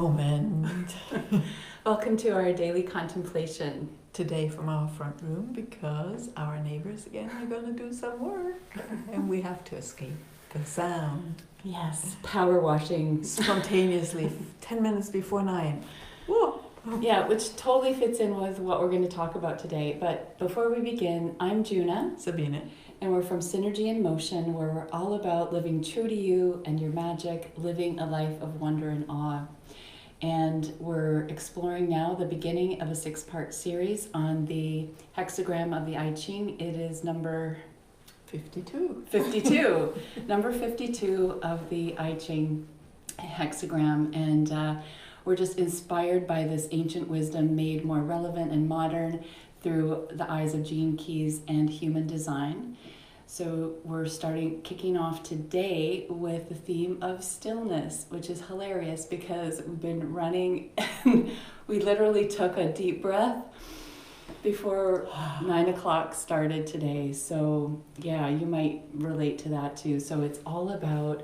moment. Welcome to our daily contemplation. Today from our front room because our neighbors again are going to do some work and we have to escape the sound. Yes, power washing. Spontaneously, 10 minutes before 9. Whoa. Yeah, which totally fits in with what we're going to talk about today. But before we begin, I'm Juna. Sabine. And we're from Synergy in Motion, where we're all about living true to you and your magic, living a life of wonder and awe. And we're exploring now the beginning of a 6-part series on the hexagram of the I-Ching. It is number 52. 52. Number 52 of the I-Ching hexagram. And we're just inspired by this ancient wisdom made more relevant and modern through the eyes of gene keys and human design. So we're kicking off today with the theme of stillness, which is hilarious because we've been running and we literally took a deep breath before 9 o'clock started today. So yeah, you might relate to that too. So it's all about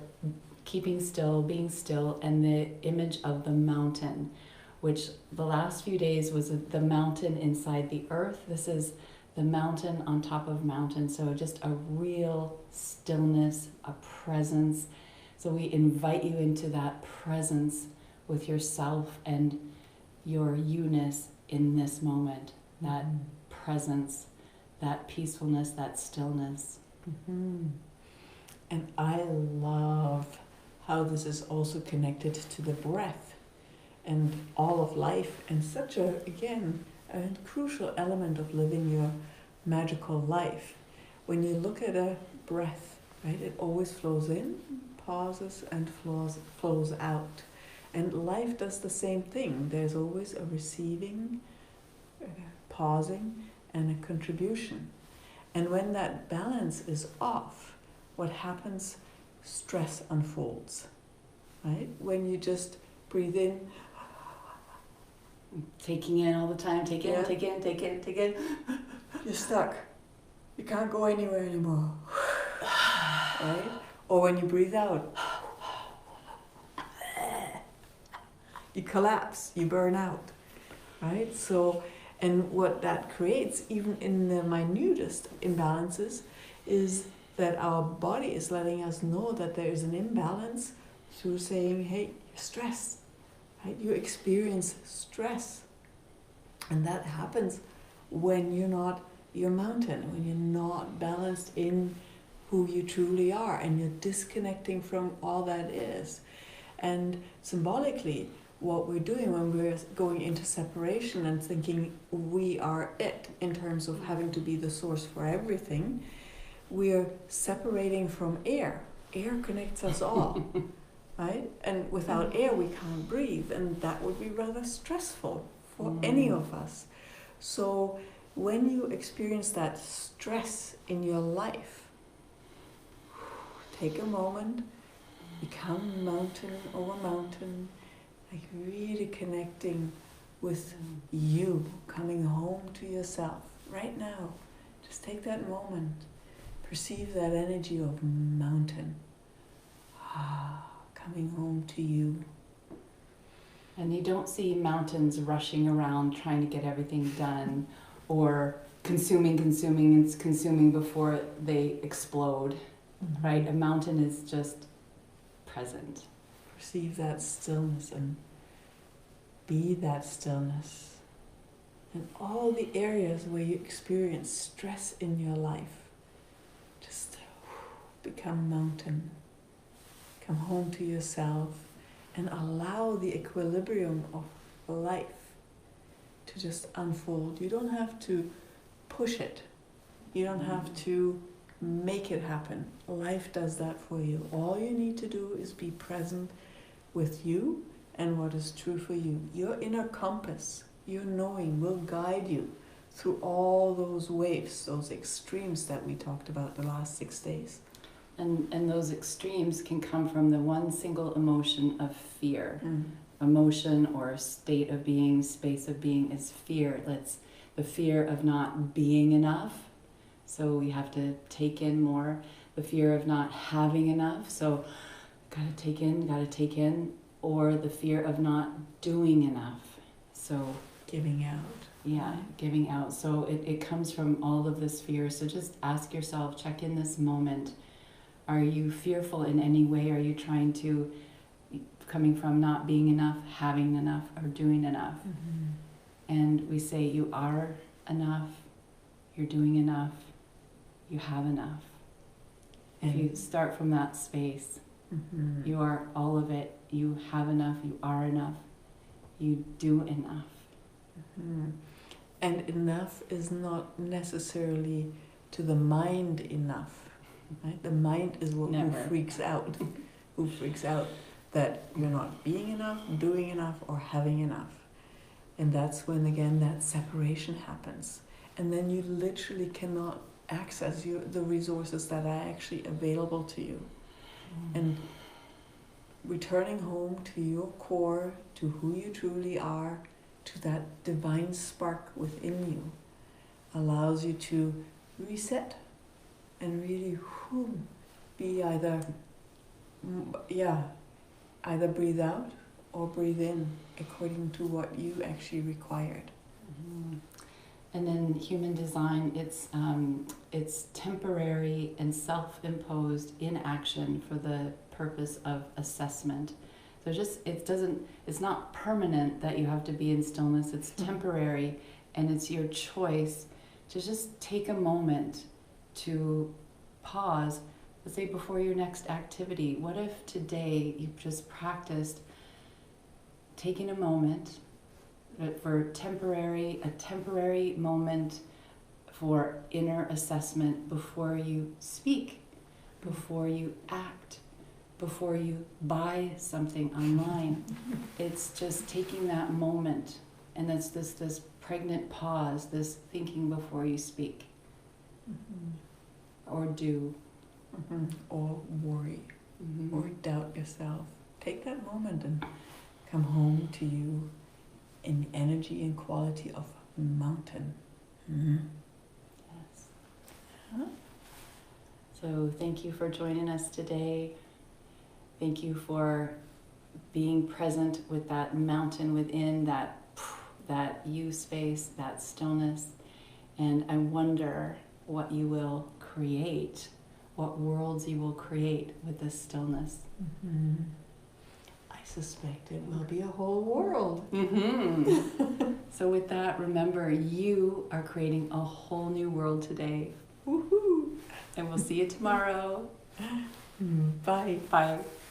keeping still, being still, and the image of the mountain, which the last few days was the mountain inside the earth. This is the mountain on top of mountain. So just a real stillness, a presence. So we invite you into that presence with yourself and your you-ness in this moment. That presence, that peacefulness, that stillness. Mm-hmm. And I love how this is also connected to the breath and all of life, and such a crucial element of living your magical life. When you look at a breath, right, it always flows in, pauses, and flows out. And life does the same thing. There's always a receiving, pausing, and a contribution. And when that balance is off, what happens? Stress unfolds, right? When you just breathe in, taking in all the time, take in, take in, take in, take in. You're stuck. You can't go anywhere anymore. Right? Or when you breathe out, you collapse, you burn out. Right? So, and what that creates, even in the minutest imbalances, is that our body is letting us know that there is an imbalance through saying, hey, you're stressed. Right? You experience stress. And that happens when you're not your mountain, when you're not balanced in who you truly are and you're disconnecting from all that is. And symbolically, what we're doing when we're going into separation and thinking we are it in terms of having to be the source for everything, we're separating from air. Air connects us all. Right? And without air we can't breathe, and that would be rather stressful for any of us. So when you experience that stress in your life, take a moment, become mountain over mountain, like really connecting with you, coming home to yourself right now. Just take that moment, perceive that energy of mountain. Coming home to you. And you don't see mountains rushing around trying to get everything done or consuming before they explode, right? A mountain is just present. Perceive that stillness and be that stillness. And all the areas where you experience stress in your life, just become mountain. Come home to yourself and allow the equilibrium of life to just unfold. You don't have to push it. You don't have to make it happen. Life does that for you. All you need to do is be present with you and what is true for you. Your inner compass, your knowing, will guide you through all those waves, those extremes that we talked about the last 6 days. And those extremes can come from the one single emotion of fear. Emotion or state of being, space of being is fear. It's the fear of not being enough. So we have to take in more. The fear of not having enough. So gotta take in. or the fear of not doing enough. So Giving out. yeah, giving out. So it comes from all of this fear. So just ask yourself, check in this moment. Are you fearful in any way? Are you trying to, coming from not being enough, having enough, or doing enough? And we say you are enough, you're doing enough, you have enough. If you start from that space, you are all of it, you have enough, you are enough, you do enough. And enough is not necessarily to the mind enough, right? The mind is who freaks out, who freaks out that you're not being enough, doing enough, or having enough. And that's when, again, that separation happens. And then you literally cannot access the resources that are actually available to you. And returning home to your core, to who you truly are, to that divine spark within you, allows you to reset and really be either breathe out or breathe in according to what you actually required. And then human design, it's temporary and self-imposed inaction for the purpose of assessment. So it's not permanent that you have to be in stillness, it's temporary, and it's your choice to just take a moment to pause, let's say before your next activity. What if today you've just practiced taking a moment for a temporary moment for inner assessment before you speak, before you act, before you buy something online. It's just taking that moment, and it's this pregnant pause, this thinking before you speak or do or worry or doubt yourself. Take that moment and come home to you in energy and quality of mountain. Yes. So thank you for joining us today. Thank you for being present with that mountain within, that you space, that stillness. And I wonder what you will create, what worlds you will create with this stillness. I suspect it will be a whole world. So with that, remember, you are creating a whole new world today. Woohoo! And we'll see you tomorrow. Bye. Bye.